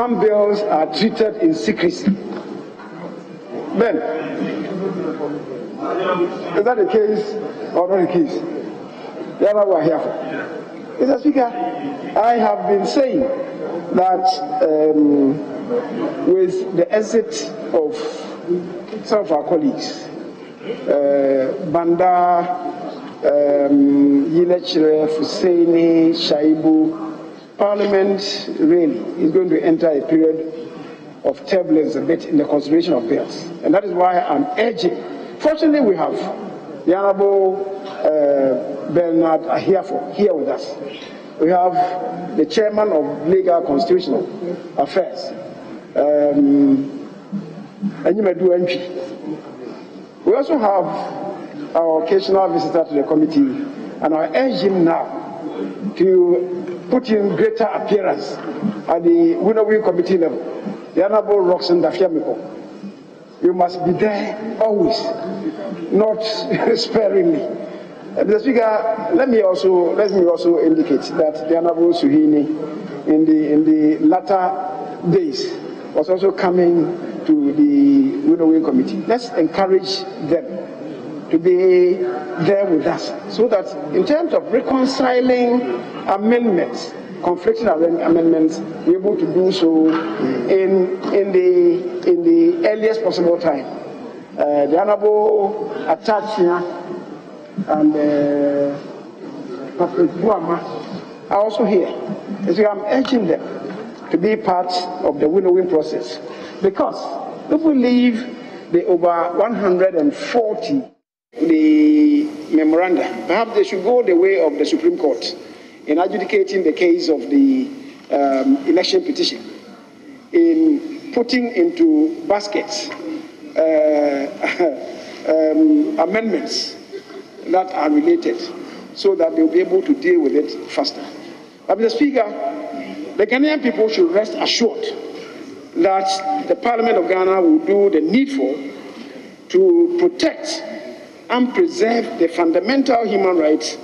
some bills are treated in secrecy. Ben, is that the case or not the case? That's what we're here for. Mr. Speaker, I have been saying that with the exit of some of our colleagues, Banda, Yilechire, Fuseini, Shaibu, Parliament really is going to enter a period of turbulence a bit in the consideration of bills. And that is why I'm urging. Fortunately, we have the Honorable Bernard Ahiafo here with us. We have the Chairman of Legal Constitutional Affairs, Enyimedu MP. We also have our occasional visitor to the committee, and I urge him now to put in greater appearance at the Winnowing Committee level. The Honorable Roxanne Dafiamiko. You must be there always, not sparingly. Mr. Speaker, let me also indicate that the Honorable Suhini, in the latter days, was also coming to the Winnowing Committee. Let's encourage them to be there with us, so that in terms of reconciling amendments, conflicting amendments, we're able to do so in the earliest possible time. The Honorable Atachia and Pastor Buama are also here. So I'm urging them to be part of the winnowing process, because if we leave the over 140 the memoranda, perhaps they should go the way of the Supreme Court in adjudicating the case of the election petition, in putting into baskets amendments that are related, so that they'll be able to deal with it faster. But Mr. Speaker, the Ghanaian people should rest assured that the Parliament of Ghana will do the needful to protect and preserve the fundamental human rights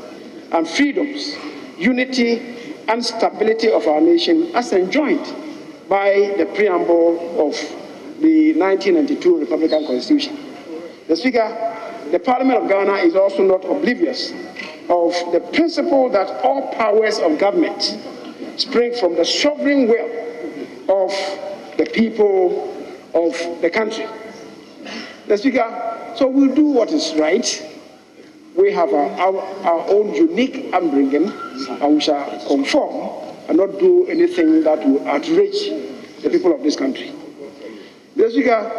and freedoms, unity and stability of our nation as enjoined by the preamble of the 1992 Republican Constitution. The Speaker, the Parliament of Ghana is also not oblivious of the principle that all powers of government spring from the sovereign will of the people of the country. The Speaker, so we'll do what is right. We have our own unique upbringing, and we shall conform and not do anything that will outrage the people of this country. The Speaker,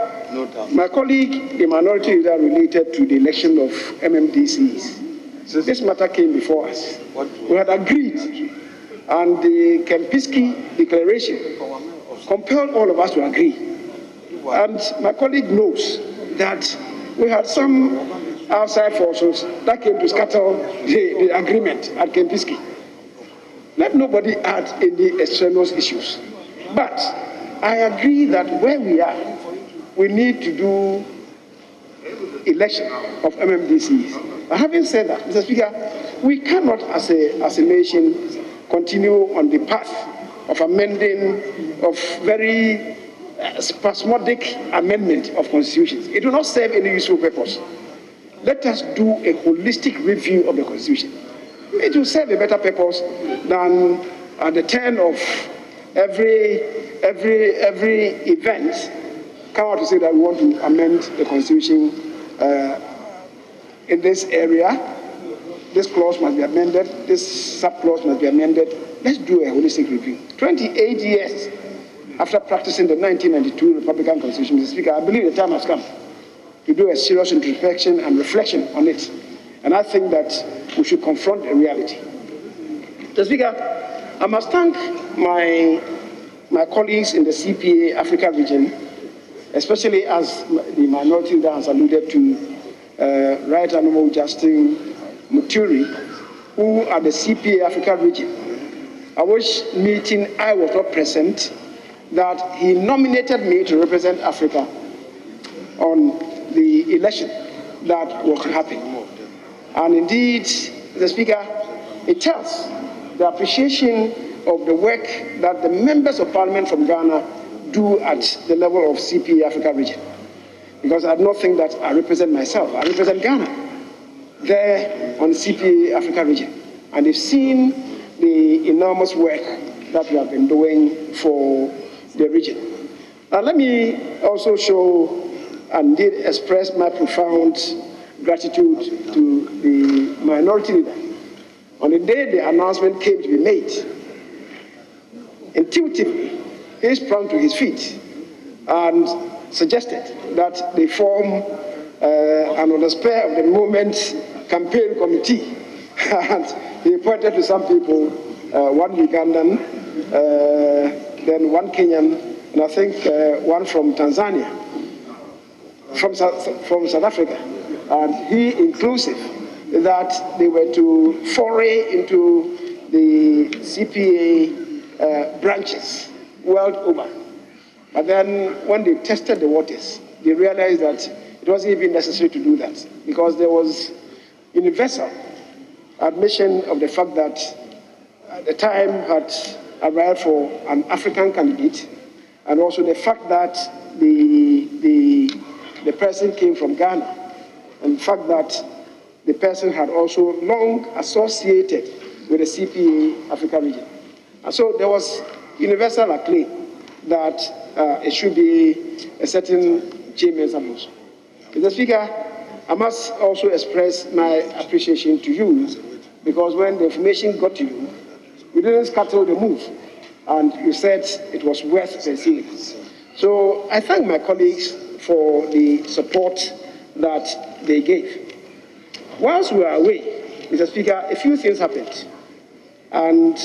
my colleague, the minority leader, related to the election of MMDCs. So this matter came before us. We had agreed, and the Kempinski Declaration compelled all of us to agree. And my colleague knows that we had some outside forces that came to scatter the agreement at Kempinski. Let nobody add any extraneous issues. But I agree that where we are, we need to do election of MMDCs. But having said that, Mr. Speaker, we cannot as a nation continue on the path of amending, of very spasmodic amendment of constitutions. It will not serve any useful purpose. Let us do a holistic review of the Constitution. It will serve a better purpose than at the turn of every event come out to say that we want to amend the Constitution in this area. This clause must be amended. This sub-clause must be amended. Let's do a holistic review. 28 years after practicing the 1992 Republican Constitution, Mr. Speaker, I believe the time has come to do a serious introspection and reflection on it. And I think that we should confront the reality. Mr. Speaker, I must thank my colleagues in the CPA Africa region, especially as the minority leader has alluded to, Right Honorable Justin Muturi, who are the CPA Africa region, at which meeting I was not present, that he nominated me to represent Africa on the election that was to happen. And indeed, the Speaker, it tells the appreciation of the work that the members of parliament from Ghana do at the level of CPA Africa region. Because I do not think that I represent myself. I represent Ghana there on CPA Africa region. And they've seen the enormous work that we have been doing for the region. Now let me also show and did express my profound gratitude to the minority leader. On the day the announcement came to be made, intuitively, he sprang to his feet and suggested that they form an on the spur of the moment campaign committee. And he pointed to some people, one Ugandan, then one Kenyan, and I think one from Tanzania, from South Africa, and he inclusive, that they were to foray into the CPA branches world over. But then when they tested the waters, they realized that it wasn't even necessary to do that, because there was universal admission of the fact that the time had arrived for an African candidate, and also the fact that the person came from Ghana, and the fact that the person had also long associated with the CPA Africa region. And so there was universal acclaim that it should be a certain James Amos. Mr. Speaker, I must also express my appreciation to you, because when the information got to you, you didn't scuttle the move, and you said it was worth pursuing. So I thank my colleagues for the support that they gave. Whilst we were away, Mr. Speaker, a few things happened, and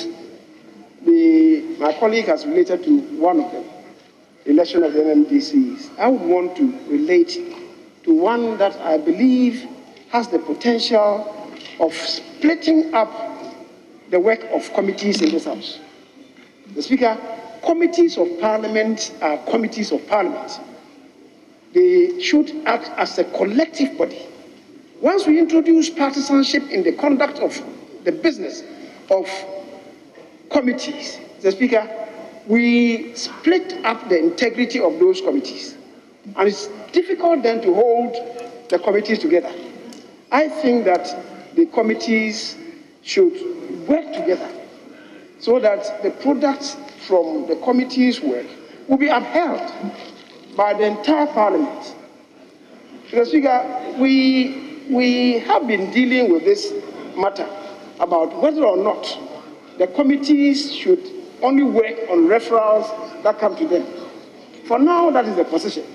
my colleague has related to one of them, the election of the NMDCs. I would want to relate to one that I believe has the potential of splitting up the work of committees in this House. The Speaker, committees of Parliament are committees of Parliament. They should act as a collective body. Once we introduce partisanship in the conduct of the business of committees, the Speaker, we split up the integrity of those committees. And it's difficult then to hold the committees together. I think that the committees should work together so that the products from the committees' work will be upheld by the entire Parliament. Mr. Speaker, we have been dealing with this matter about whether or not the committees should only work on referrals that come to them. For now, that is the position.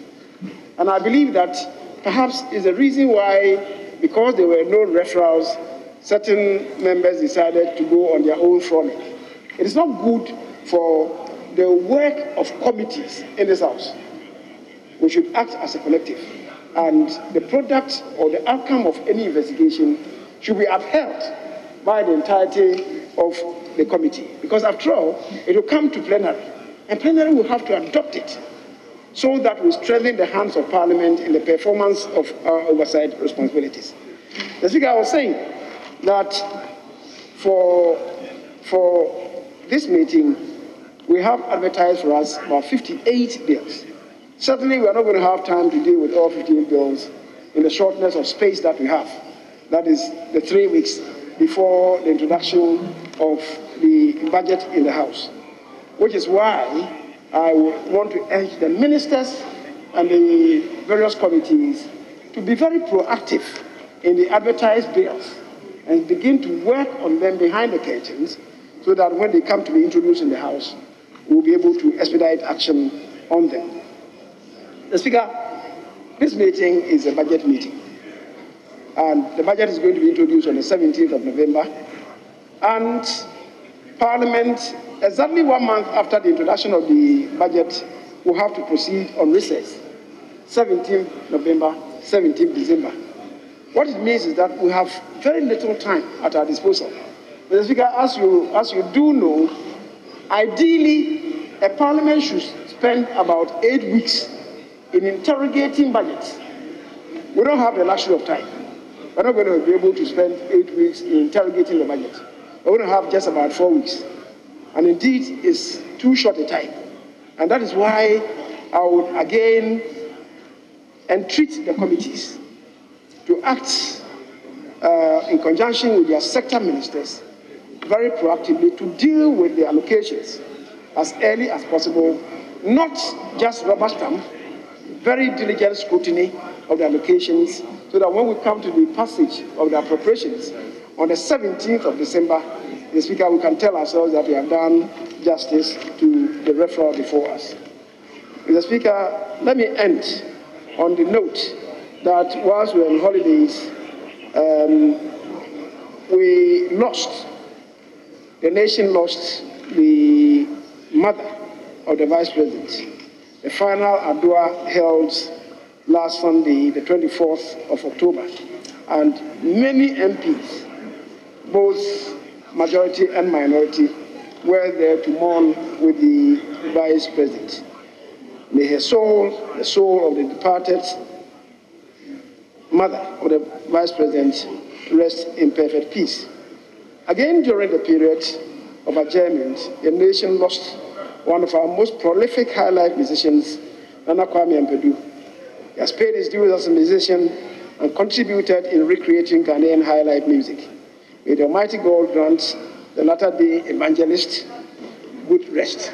And I believe that perhaps is the reason why, because there were no referrals, certain members decided to go on their own front. It is not good for the work of committees in this House. We should act as a collective, and the product or the outcome of any investigation should be upheld by the entirety of the committee. Because after all, it will come to plenary, and plenary will have to adopt it, so that we strengthen the hands of Parliament in the performance of our oversight responsibilities. The Speaker, I was saying that for this meeting, we have advertised for us about 58 bills. Certainly, we are not going to have time to deal with all 58 bills in the shortness of space that we have. That is the 3 weeks before the introduction of the budget in the House, which is why I want to urge the ministers and the various committees to be very proactive in the advertised bills and begin to work on them behind the curtains, so that when they come to be introduced in the House, we'll be able to expedite action on them. The Speaker, this meeting is a budget meeting, and the budget is going to be introduced on the 17th of November, and Parliament, exactly 1 month after the introduction of the budget, will have to proceed on recess, 17th November, 17th December. What it means is that we have very little time at our disposal. Mr. Speaker, as you do know, ideally, a Parliament should spend about 8 weeks in interrogating budgets. We don't have the luxury of time. We're not going to be able to spend 8 weeks in interrogating the budget. We're going to have just about 4 weeks. And indeed, it's too short a time. And that is why I would again entreat the committees to act in conjunction with their sector ministers very proactively to deal with the allocations as early as possible, not just rubber stamp, very diligent scrutiny of the allocations, so that when we come to the passage of the appropriations on the 17th of December, the Speaker, we can tell ourselves that we have done justice to the referral before us. Mr. Speaker, let me end on the note that whilst we were on holidays, the nation lost the mother of the Vice President. The final Adua held last Sunday, the 24th of October, and many MPs, both majority and minority, were there to mourn with the Vice President. May her soul, the soul of the departed mother of the Vice President, rest in perfect peace. Again, during the period of adjournment, the nation lost one of our most prolific high-life musicians, Nana Kwame Mpedu. He has paid his dues as a musician and contributed in recreating Ghanaian high-life music. May the Almighty God grant the latter-day evangelist good rest.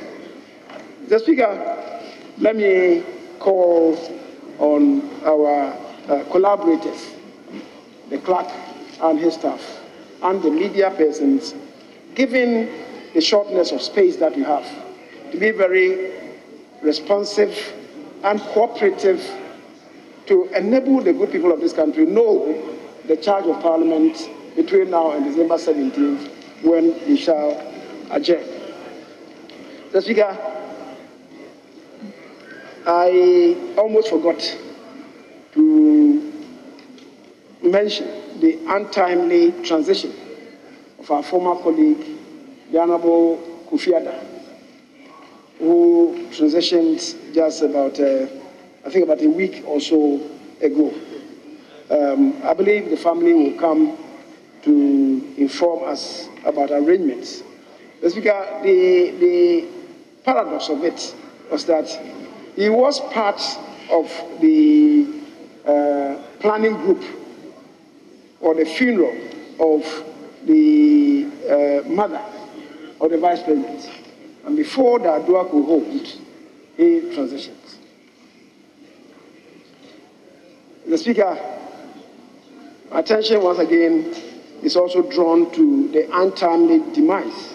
Mr. Speaker, let me call on our collaborators, the clerk and his staff, and the media persons, given the shortness of space that we have, to be very responsive and cooperative to enable the good people of this country know the charge of Parliament between now and December 17th, when we shall adjourn. Mr. Speaker, I almost forgot to mention the untimely transition of our former colleague, the Honorable Kofi Adda, who transitioned just about, I think about a week or so ago. I believe the family will come to inform us about arrangements. Mr. Speaker, the paradox of it was that he was part of the planning group or the funeral of the mother of the Vice President. And before the Adua could hold, he transitioned. The Speaker, attention once again is also drawn to the untimely demise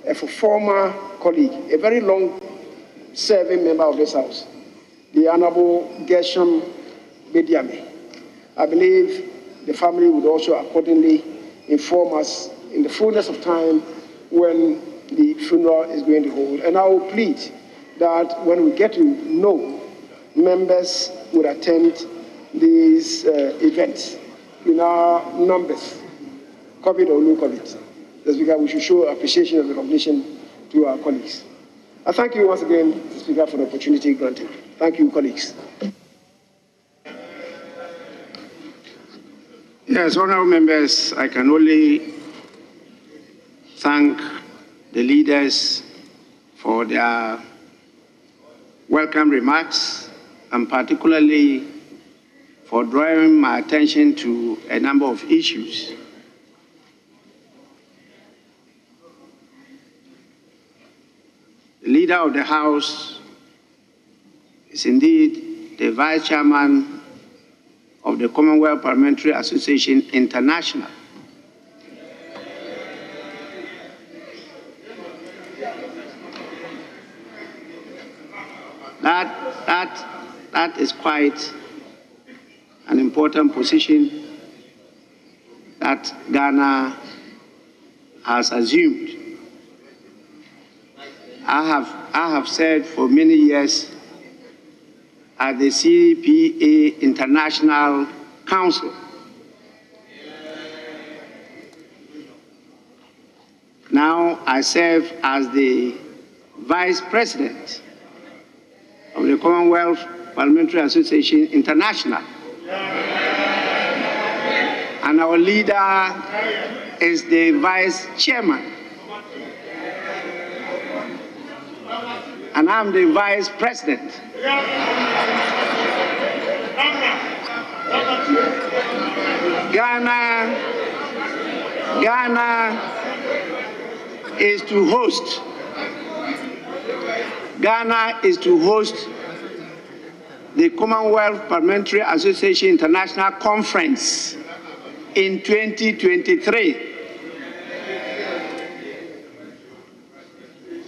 of a former colleague, a very long-serving member of this House, the Honorable Gershom Bediame. I believe the family would also accordingly inform us in the fullness of time when the funeral is going to hold. And I will plead that when we get to know, members would attend these events in our numbers, COVID or no COVID. That's because we should show appreciation and recognition to our colleagues. I thank you once again, Mr. Speaker, for the opportunity granted. Thank you, colleagues. Yes, honorable members, I can only thank the leaders for their welcome remarks, and particularly for drawing my attention to a number of issues. The leader of the House is indeed the Vice Chairman of the Commonwealth Parliamentary Association International. That is quite an important position that Ghana has assumed. I have said for many years at the CPA International Council, now I serve as the Vice President of the Commonwealth Parliamentary Association International. And our leader is the Vice Chairman and I'm the vice president. Ghana is to host. Ghana is to host the Commonwealth Parliamentary Association International Conference in 2023.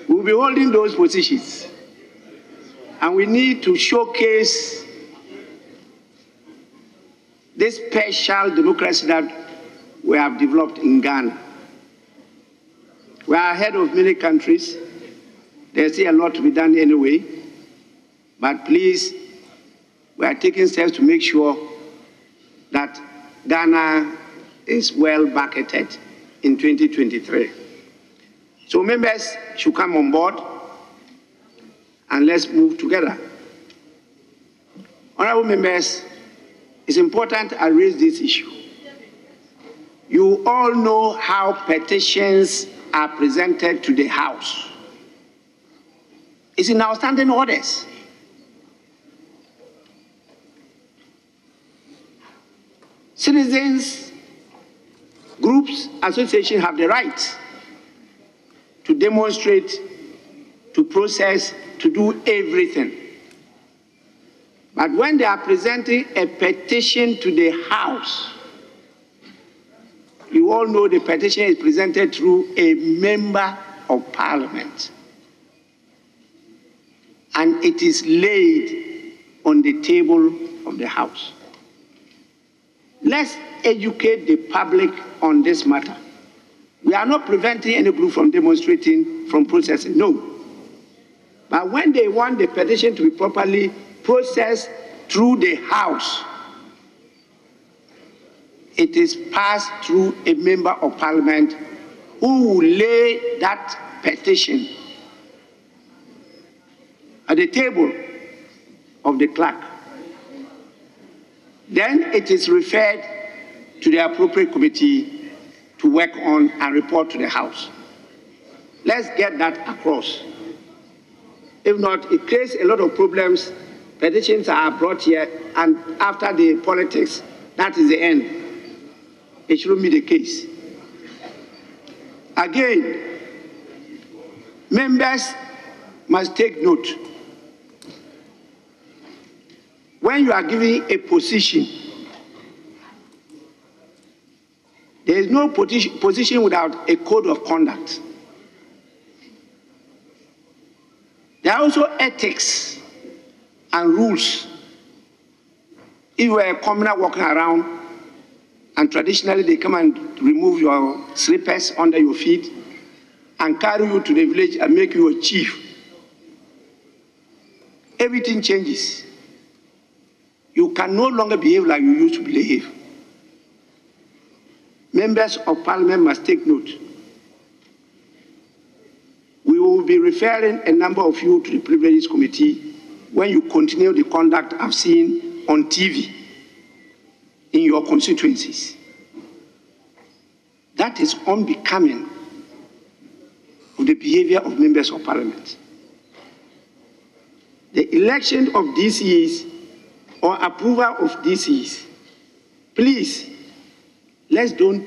We'll be holding those positions, and we need to showcase this special democracy that we have developed in Ghana. We are ahead of many countries. There's still a lot to be done anyway, but please, we are taking steps to make sure that Ghana is well bucketed in 2023. So members should come on board and let's move together. Honorable members, it's important I raise this issue. You all know how petitions are presented to the House. It's in our standing orders. Citizens, groups, associations have the right to demonstrate, to process, to do everything. But when they are presenting a petition to the House, you all know the petition is presented through a member of Parliament. And it is laid on the table of the House. Let's educate the public on this matter. We are not preventing any group from demonstrating, from processing, no. But when they want the petition to be properly processed through the House, it is passed through a member of Parliament who will lay that petition at the table of the clerk. Then it is referred to the appropriate committee to work on and report to the House. Let's get that across. If not, it creates a lot of problems. Petitions are brought here, and after the politics, that is the end. It shouldn't be the case. Again, members must take note. When you are giving a position, there is no position without a code of conduct. There are also ethics and rules. If you are a commoner walking around, and traditionally they come and remove your slippers under your feet and carry you to the village and make you a chief, everything changes. You can no longer behave like you used to behave. Members of Parliament must take note. We will be referring a number of you to the Privileges Committee when you continue the conduct I've seen on TV in your constituencies. That is unbecoming of the behavior of members of Parliament. The election of DCs or approval of DCs, please, let's don't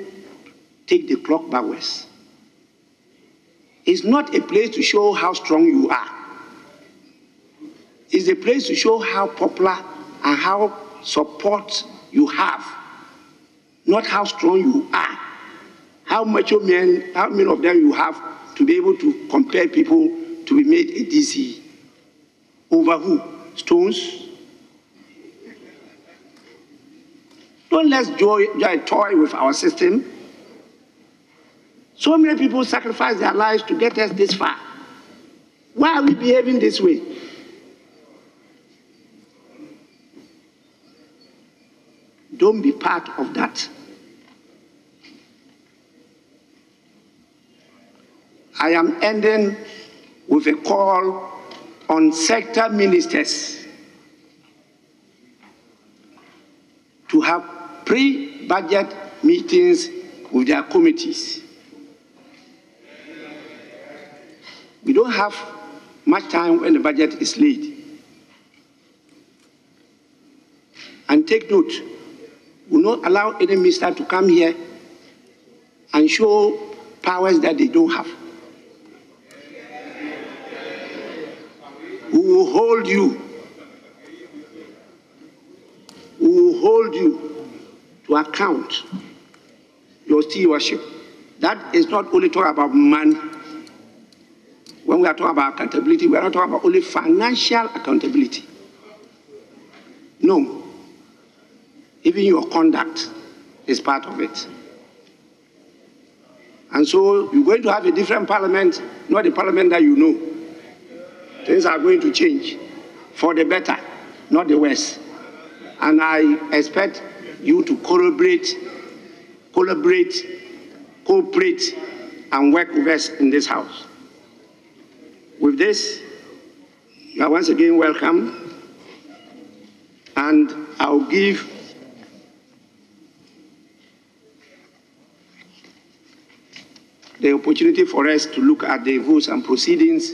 take the clock backwards. It's not a place to show how strong you are. It's a place to show how popular and how support you have, not how strong you are. How many of them you have to be able to compare people to be made a DC. Over who? Stones? Don't let's toy with our system. So many people sacrifice their lives to get us this far. Why are we behaving this way? Don't be part of that. I am ending with a call on sector ministers to have pre-budget meetings with their committees. We don't have much time when the budget is laid. And take note, we will not allow any minister to come here and show powers that they don't have. We will hold you. We will hold you to account your stewardship. That is not only talking about money. When we are talking about accountability, we are not talking about only financial accountability. No. Even your conduct is part of it. And so you're going to have a different parliament, not the parliament that you know. Things are going to change for the better, not the worse. And I expect you to collaborate, cooperate, and work with us in this house. With this, you are once again welcome, and I'll give the opportunity for us to look at the votes and proceedings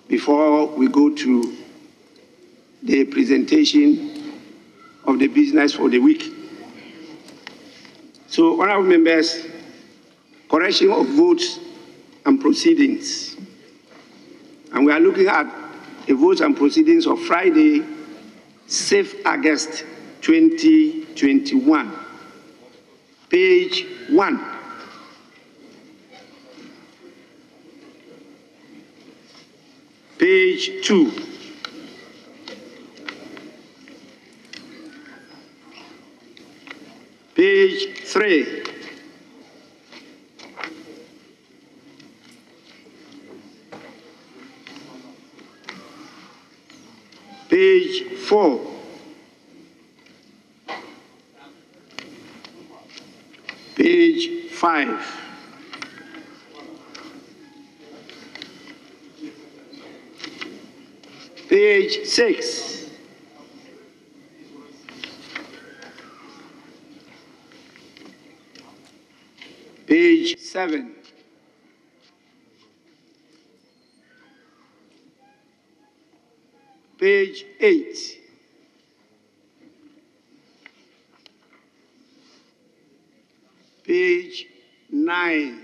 before we go to the presentation of the business for the week. So, honorable members, correction of votes and proceedings. And we are looking at the votes and proceedings of Friday, 6th August 2021, page 1. Page 2. Page 3. Page 4. Page 5. Page 6. Page 7. Page 8. Page 9.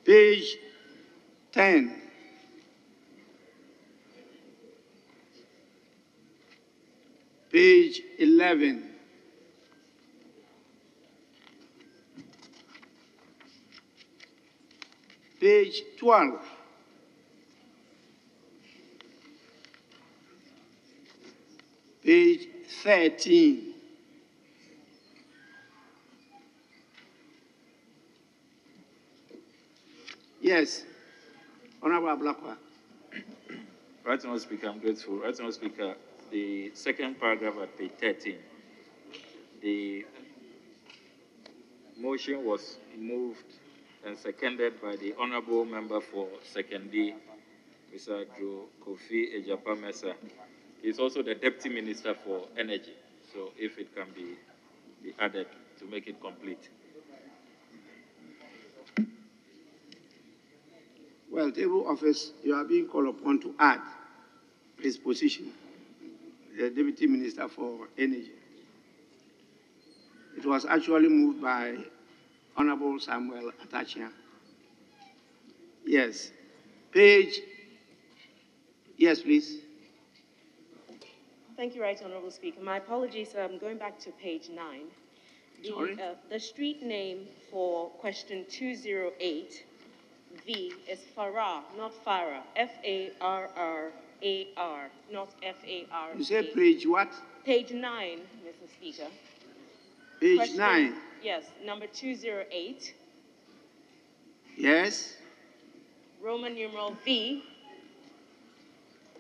Page 10. Page 11. Page 12. Page 13. Yes, Honorable Ablakwa. Right, Honourable Speaker, I'm grateful. Right, Honourable Speaker, the second paragraph at page 13, the motion was moved and seconded by the Honourable Member for Secondary, Mr. Drew Kofi Ejapa-Mensah. He's also the Deputy Minister for Energy, so if it can be added to make it complete. Well, table office, you are being called upon to add his position, the Deputy Minister for Energy. It was actually moved by Honorable Samuel Atachia. Yes. Page, yes, please. Thank you, Right Honourable Speaker. My apologies, I'm going back to page 9. The street name for question 208, V, is Farrar, not Farrar, F-A-R-R-A-R, not F-A-R-A. You said page what? Page 9, Mr. Speaker. Page question, 9. Yes, number 208. Yes. Roman numeral V.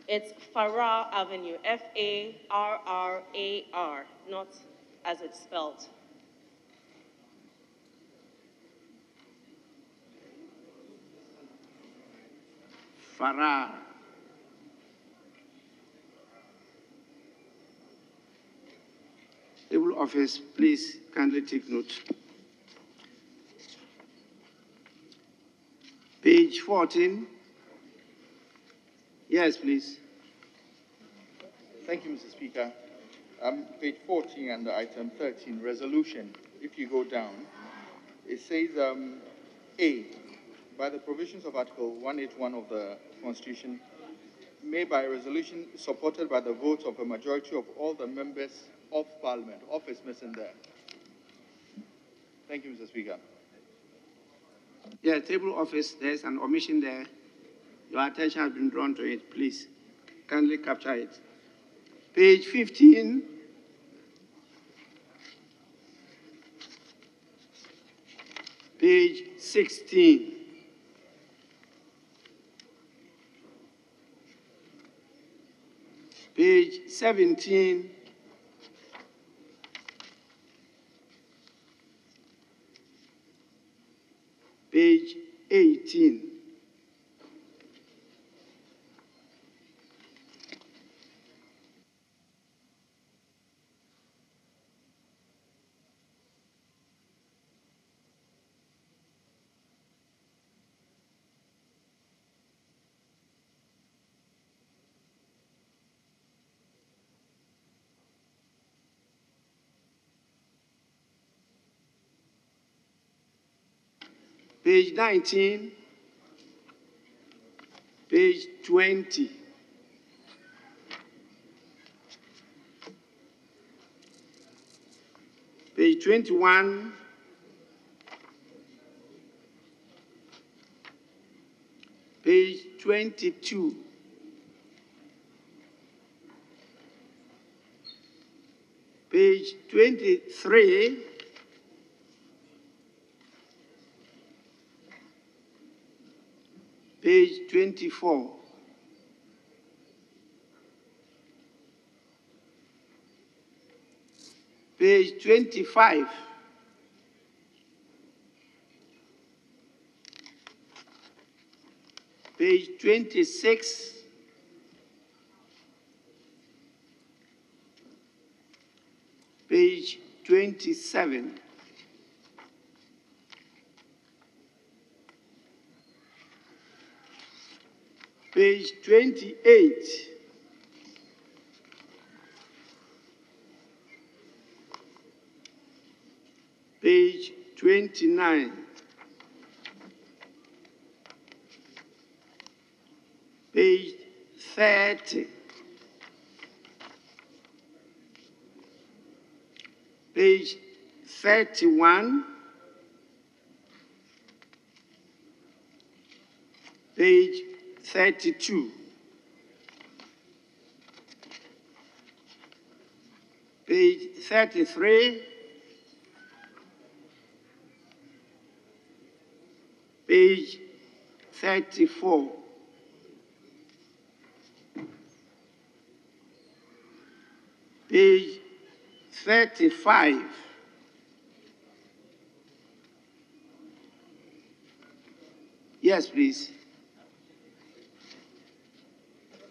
It's Farrar Avenue, F-A-R-R-A-R, not as it's spelled. Farrar. Table office, please kindly take note. Page 14. Yes, please. Thank you, Mr. Speaker. Page 14 and item 13, resolution. If you go down, it says A, by the provisions of Article 181 of the Constitution, made by resolution supported by the vote of a majority of all the members of Parliament. Off is missing there. Thank you, Mr. Speaker. Yeah, table office, there's an omission there. Your attention has been drawn to it. Please, kindly capture it. Page 15. Page 16. Page 17. Page 18. Page 19, page 20, page 21, page 22, page 23, page 24, page 25, page 26, page 27, page 28, page 29, page 30, page 31, page 32, page 33, page 34, page 35, yes, please.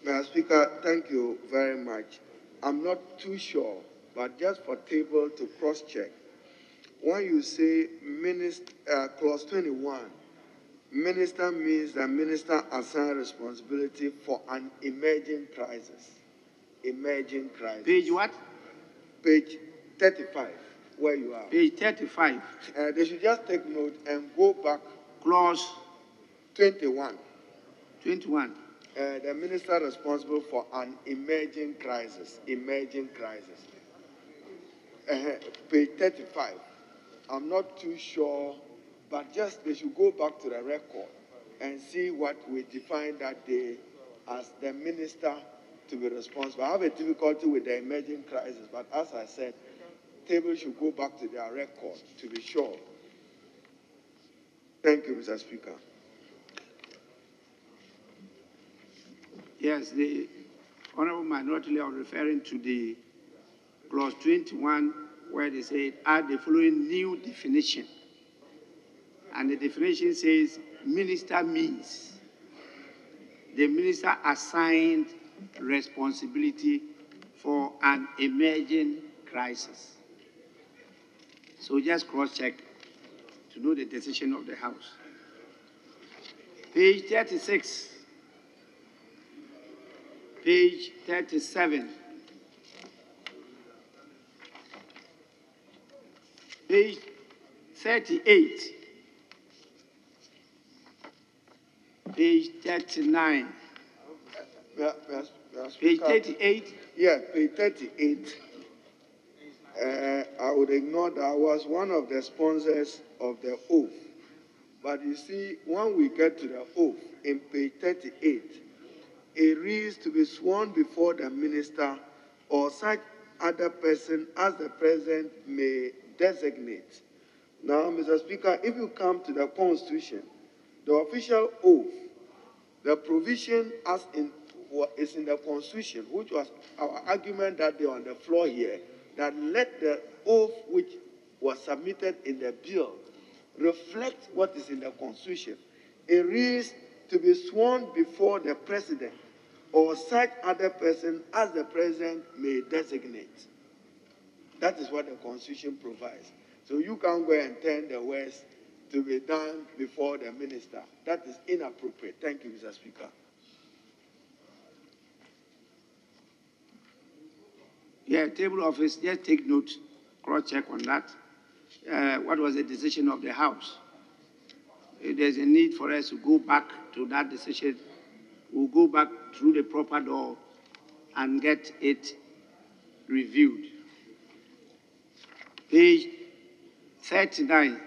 Mr. Speaker, thank you very much. I'm not too sure, but just for table to cross-check, when you say clause 21, minister means the minister assigned responsibility for an emerging crisis. Emerging crisis. Page what? Page 35, where you are. Page 35. They should just take note and go back. Clause 21. 21. The minister responsible for an emerging crisis. Emerging crisis. Page 35. I'm not too sure, but just they should go back to the record and see what we defined that day as the minister to be responsible. I have a difficulty with the emerging crisis, but as I said, table should go back to their record to be sure. Thank you, Mr. Speaker. Yes, the Honorable Minority Leader was referring to the clause 21, where they said, add the following new definition. And the definition says, minister means the minister assigned responsibility for an emerging crisis. So just cross-check to know the decision of the House. Page 36. Page 37. Page 38. Page 39. Page 38. Yeah, page 38. I would ignore that. I was one of the sponsors of the oath. But you see, when we get to the oath in page 38, it reads to be sworn before the minister or such other person as the president may designate. Now, Mr. Speaker, if you come to the Constitution, the official oath, the provision as in is in the Constitution, which was our argument that day on the floor here, that let the oath which was submitted in the bill reflect what is in the Constitution. It reads to be sworn before the president or such other person as the president may designate. That is what the Constitution provides. So you can't go and turn the words to be done before the minister. That is inappropriate. Thank you, Mr. Speaker. Yeah, table office, just take note, cross-check on that. What was the decision of the House? If there's a need for us to go back to that decision, we'll go back through the proper door and get it reviewed. Page 39.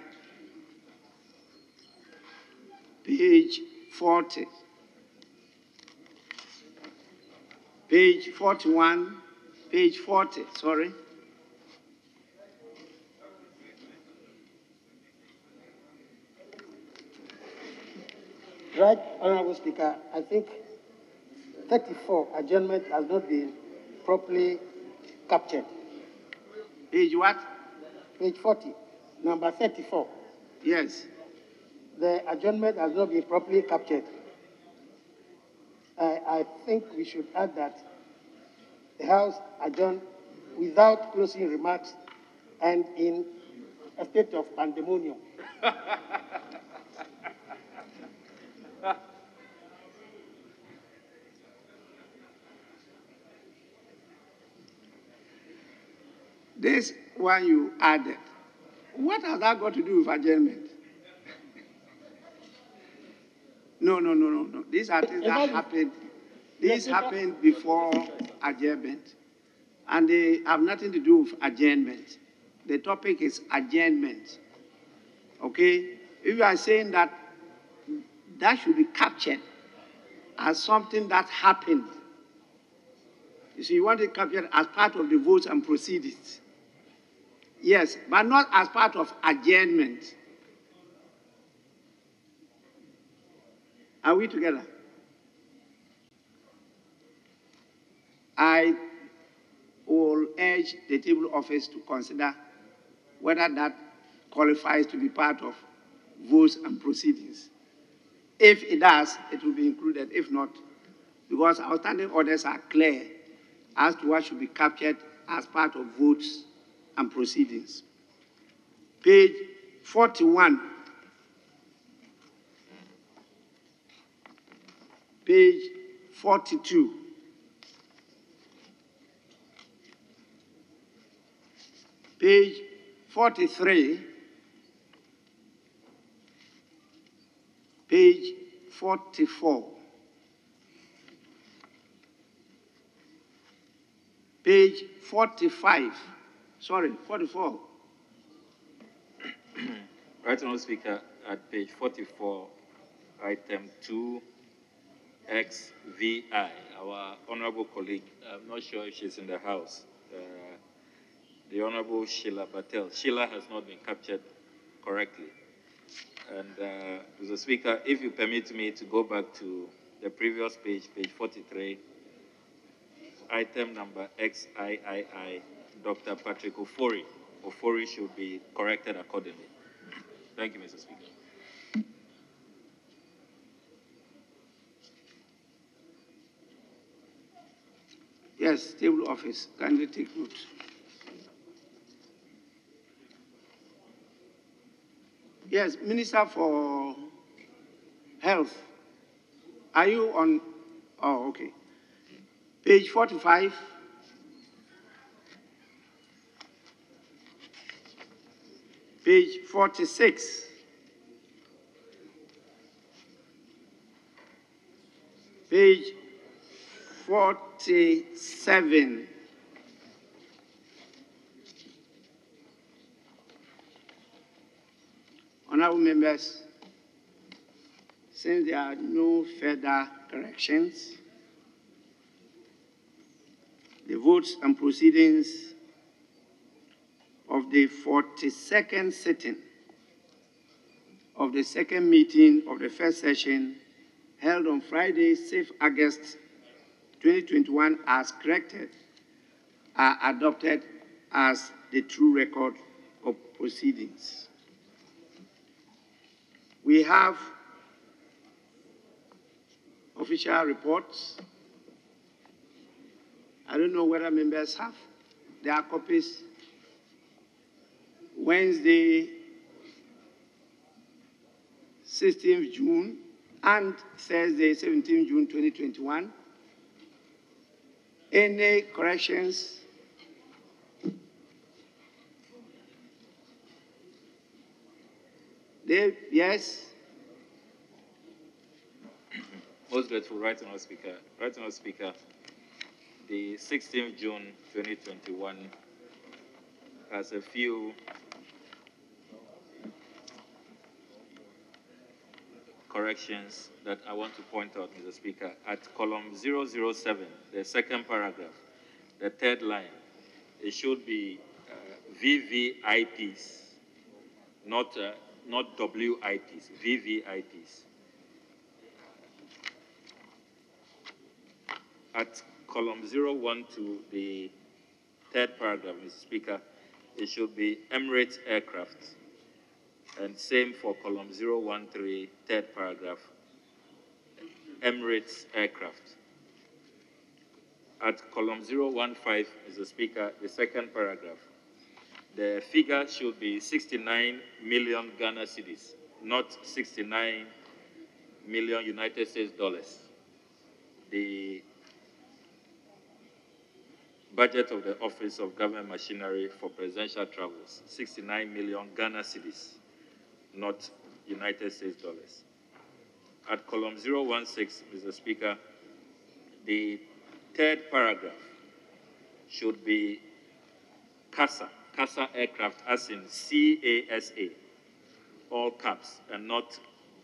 Page 40. Page 41. Page 40, sorry. Right, Honorable Speaker, I think 34, adjournment has not been properly captured. Page what? Page 40, number 34. Yes. The adjournment has not been properly captured. I think we should add that the House adjourned without closing remarks and in a state of pandemonium. This one you added, what has that got to do with adjournment? No. These are things that happened. These happened before adjournment, and they have nothing to do with adjournment. The topic is adjournment. Okay? If you are saying that that should be captured as something that happened, you see, you want it captured as part of the votes and proceedings. Yes, but not as part of adjournment. Are we together? I will urge the table office to consider whether that qualifies to be part of votes and proceedings. If it does, it will be included. If not, because our standing orders are clear as to what should be captured as part of votes and proceedings. Page 41. Page 42. Page 43. Page 44. Page 45. Sorry, 44. Right, Honourable Speaker, at page 44, item 2XVI, our honourable colleague, I'm not sure if she's in the House, the Honourable Sheila Patel. Sheila has not been captured correctly. And, Mr. Speaker, if you permit me to go back to the previous page, page 43, item number XIII, Dr. Patrick Ofori. Ofori should be corrected accordingly. Thank you, Mr. Speaker. Yes, table office, kindly take note. Yes, Minister for Health. Are you on? Oh, okay. Page 45. Page 46. Page 47. Honorable members, since there are no further corrections, the votes and proceedings of the 42nd sitting of the second meeting of the first session held on Friday, 6th August 2021 as corrected are adopted as the true record of proceedings. We have official reports. I don't know whether members have their copies. Wednesday, 16th June and Thursday, 17th June 2021. Any corrections? Dave, yes? Most grateful, Right Honourable Speaker. Right Honourable Speaker, the 16th June 2021 has a few corrections that I want to point out, Mr. Speaker. At column 007, the second paragraph, the third line, it should be VVIPs, not WIPs, VVIPs. At column 012, the third paragraph, Mr. Speaker, it should be Emirates Aircraft. And same for column 013, third paragraph, Emirates Aircraft. At column 015, Mr. Speaker, the second paragraph, the figure should be 69 million Ghana cedis, not 69 million United States dollars. The budget of the Office of Government Machinery for Presidential Travels, 69 million Ghana cedis, not United States dollars. At column 016, Mr. Speaker, the third paragraph should be CASA Aircraft, as in CASA, all caps, and not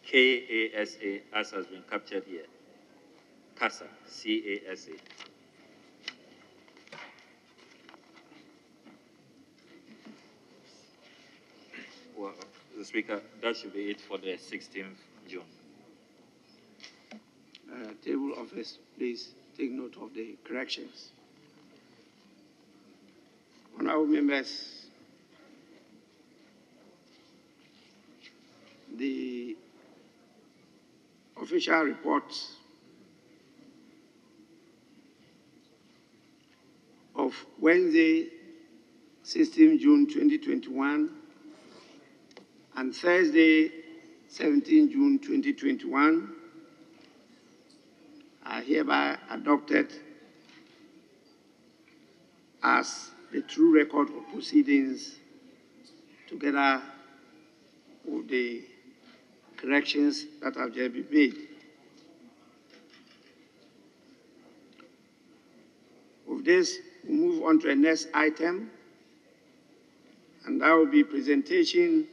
KASA, as has been captured here. CASA, CASA. Well, Mr. Speaker, that should be it for the 16th June. Table office, please take note of the corrections. Honorable members, the official reports of Wednesday, 16 June 2021, and Thursday, 17 June 2021, are hereby adopted as the true record of proceedings, together with the corrections that have just been made. With this, we move on to the next item, and that will be presentation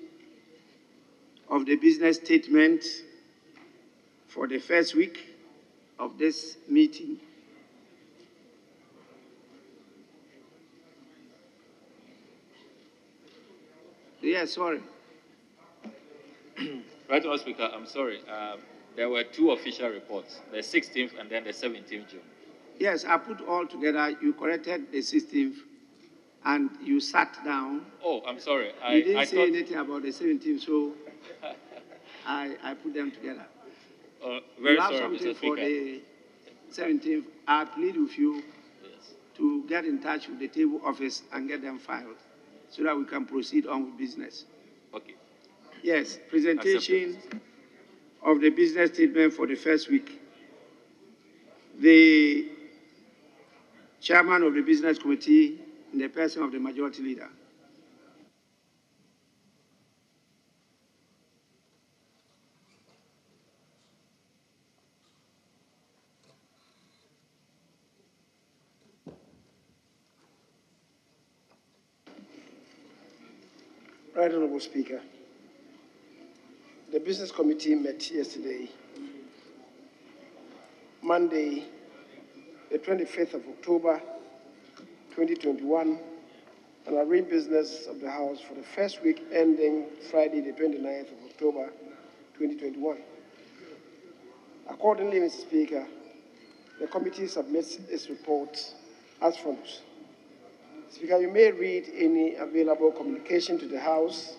of the business statement for the first week of this meeting. Yes, sorry. Right, Honourable Speaker, I'm sorry. There were two official reports, the 16th and then the 17th June. Yes, I put all together. You corrected the 16th, and you sat down. Oh, I'm sorry. You didn't say anything about the 17th, so I put them together. Very you have sorry, something Mr. for Speaker. the 17th. I plead with you to get in touch with the table office and get them filed so that we can proceed on with business. Okay. Yes, presentation of the business statement for the first week the chairman of the Business Committee in the person of the Majority Leader. Right Honorable Speaker, the Business Committee met yesterday, Monday, the 25th of October, 2021, and arranged business of the House for the first week ending Friday, the 29th of October, 2021. Accordingly, Mr. Speaker, the committee submits its report as follows. Speaker, you may read any available communication to the House,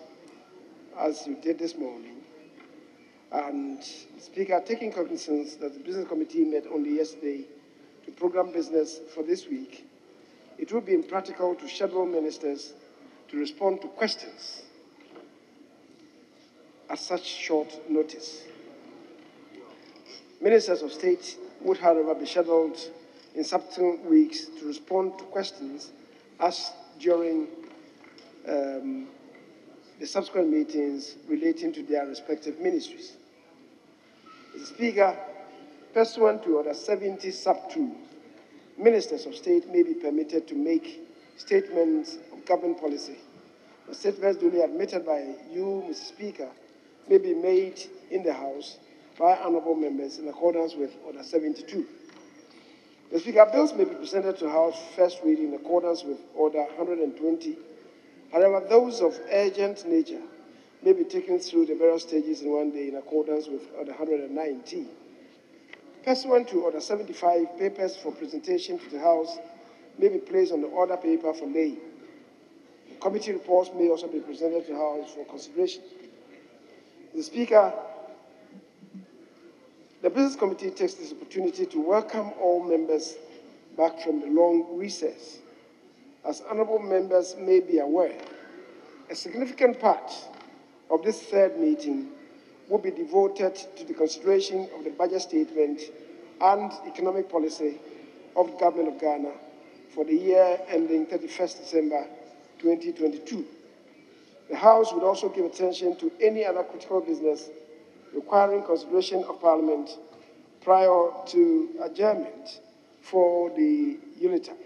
as you did this morning. And, Speaker, taking cognizance that the Business Committee met only yesterday to program business for this week, it would be impractical to schedule ministers to respond to questions at such short notice. Ministers of State would, however, be scheduled in subsequent weeks to respond to questions asked during the subsequent meetings relating to their respective ministries. Mr. Speaker, pursuant to Order 70 Sub 2, ministers of state may be permitted to make statements of government policy. The statements duly admitted by you, Mr. Speaker, may be made in the House by honorable members in accordance with Order 72. The Speaker, bills may be presented to the House first reading in accordance with Order 120. However, those of urgent nature may be taken through the various stages in one day in accordance with Order 119. Pursuant to Order 75, papers for presentation to the House may be placed on the order paper for laying. Committee reports may also be presented to the House for consideration. Mr. Speaker, the Business Committee takes this opportunity to welcome all members back from the long recess. As honorable members may be aware, a significant part of this third meeting will be devoted to the consideration of the budget statement and economic policy of the Government of Ghana for the year ending 31st December 2022. The House would also give attention to any other critical business requiring consideration of Parliament prior to adjournment for the UNITAG.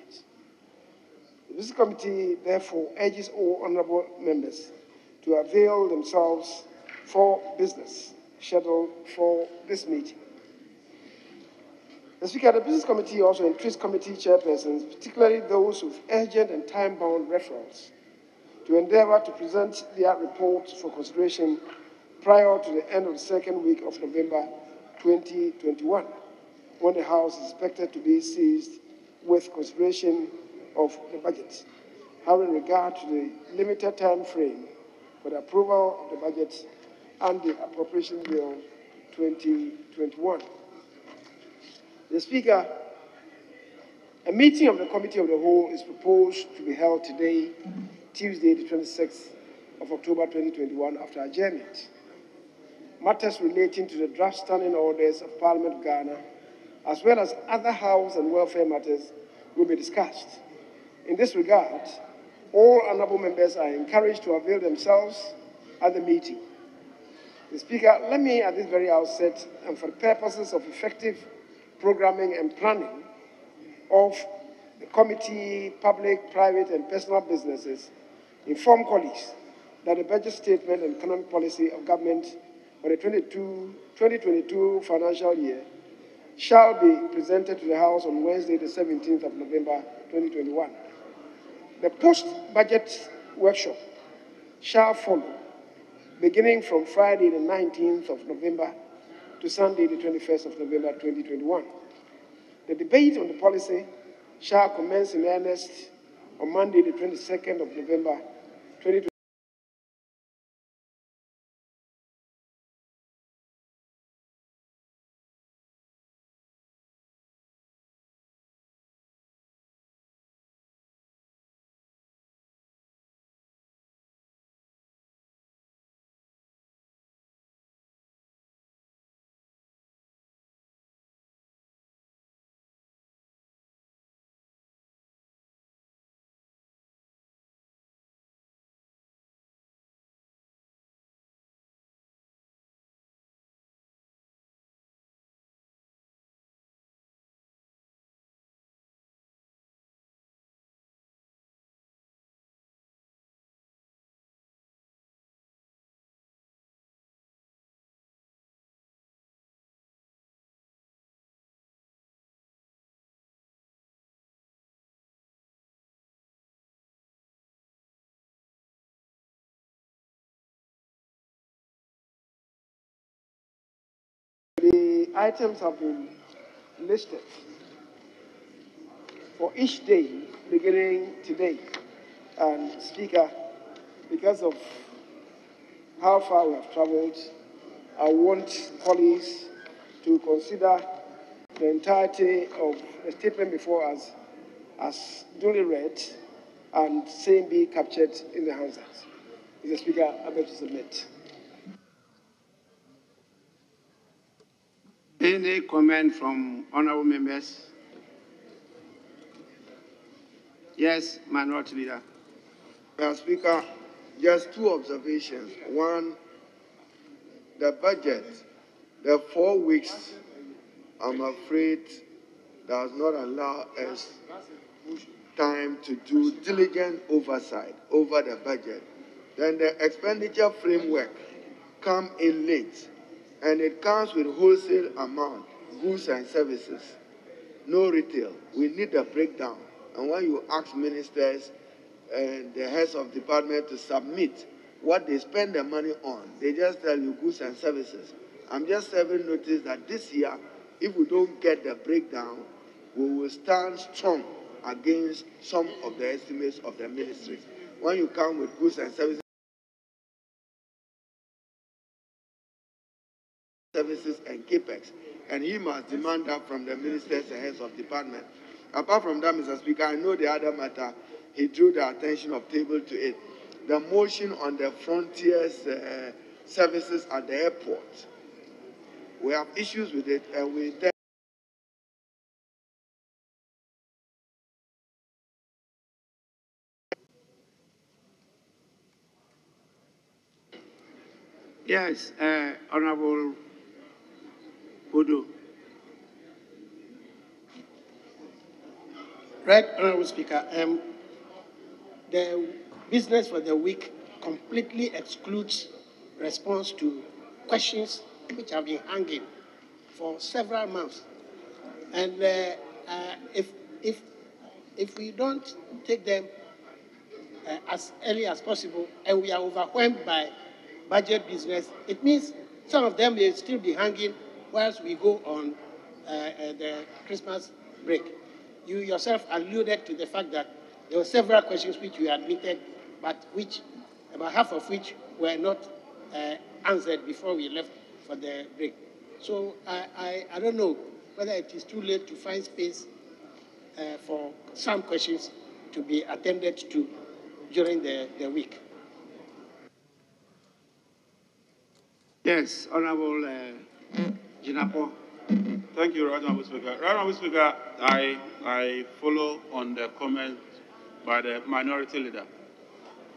The Business Committee therefore urges all honourable members to avail themselves for business scheduled for this meeting. Mr. Speaker, the Business Committee also entreats committee chairpersons, particularly those with urgent and time-bound referrals, to endeavour to present their reports for consideration prior to the end of the second week of November 2021, when the House is expected to be seized with consideration of the budget, having regard to the limited time frame for the approval of the budget and the Appropriation Bill 2021. The Speaker, a meeting of the Committee of the Whole is proposed to be held today, Tuesday, the 26th of October 2021, after adjournment. Matters relating to the draft standing orders of Parliament of Ghana, as well as other House and welfare matters, will be discussed. In this regard, all honourable members are encouraged to avail themselves at the meeting. Mr. Speaker, let me at this very outset, and for the purposes of effective programming and planning of the committee, public, private, and personal businesses, inform colleagues that the budget statement and economic policy of government for the 2022 financial year shall be presented to the House on Wednesday, the 17th of November, 2021. The post-budget workshop shall follow, beginning from Friday, the 19th of November to Sunday, the 21st of November, 2021. The debate on the policy shall commence in earnest on Monday, the 22nd of November, 2021. items have been listed for each day beginning today. And Speaker, because of how far we have traveled, I want colleagues to consider the entirety of the statement before us as duly read and same be captured in the Hansard. Mr. Speaker, I beg to submit. Any comment from honorable members? Yes, Minority Leader. Madam Speaker, just two observations. One, the budget, the 4 weeks, I'm afraid, does not allow us time to do diligent oversight over the budget. Then the expenditure framework come in late, and it comes with wholesale amount, goods and services, no retail. We need a breakdown. And when you ask ministers and the heads of department to submit what they spend their money on, they just tell you goods and services. I'm just serving notice that this year, if we don't get the breakdown, we will stand strong against some of the estimates of the ministries. When you come with goods and services and capex, and he must demand that from the ministers and heads of department. Apart from that, Mr. Speaker, I know the other matter, he drew the attention of table to it. The motion on the frontiers services at the airport. We have issues with it, and we intend Yes, Honorable Udo. Right, Honorable Speaker. The business for the week completely excludes response to questions which have been hanging for several months. And if we don't take them as early as possible, and we are overwhelmed by budget business, it means some of them may still be hanging whilst we go on the Christmas break. You yourself alluded to the fact that there were several questions which you admitted, but which, about half of which were not answered before we left for the break. So I don't know whether it is too late to find space for some questions to be attended to during the week. Yes, Honorable Jinapo. Thank you, Honorable Speaker. Honorable Speaker, I follow on the comment by the minority leader.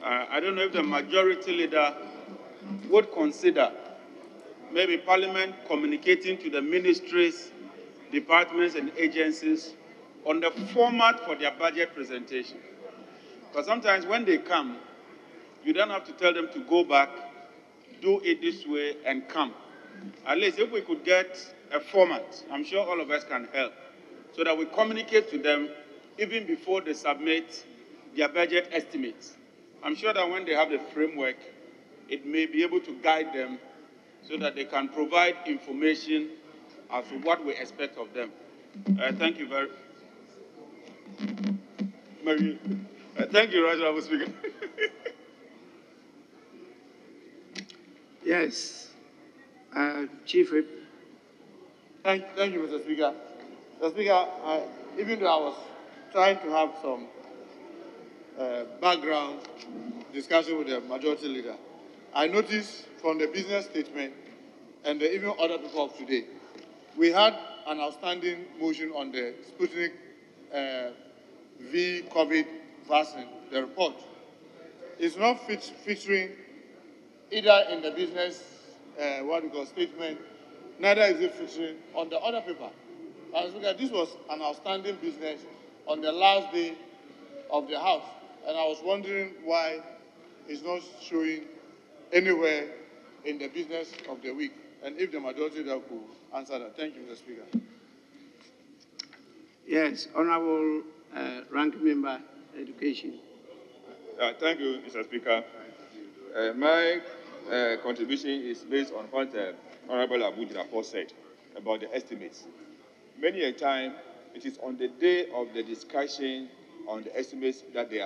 I don't know if the majority leader would consider maybe Parliament communicating to the ministries, departments, and agencies on the format for their budget presentation. Because sometimes when they come, you don't have to tell them to go back, do it this way, and come. At least if we could get a format, I'm sure all of us can help, so that we communicate to them even before they submit their budget estimates. I'm sure that when they have the framework, it may be able to guide them so that they can provide information as to what we expect of them. Thank you very much. Thank you, Honorable Speaker. Yes, Chief Whip. Thank you, Mr. Speaker. Mr. Speaker, even though I was trying to have some background discussion with the majority leader, I noticed from the business statement and even other people of today, we had an outstanding motion on the Sputnik V COVID vaccine, the report. It's not featuring either in the business, statement, neither is it featuring on the other paper. This was an outstanding business on the last day of the House, and I was wondering why it's not showing anywhere in the business of the week, and if the majority leader could answer that. Thank you, Mr. Speaker. Yes, Honorable Ranking Member, Education. Thank you, Mr. Speaker. My contribution is based on what Honorable Abu Jinapo said. about the estimates. Many a time, it is on the day of the discussion on the estimates that they are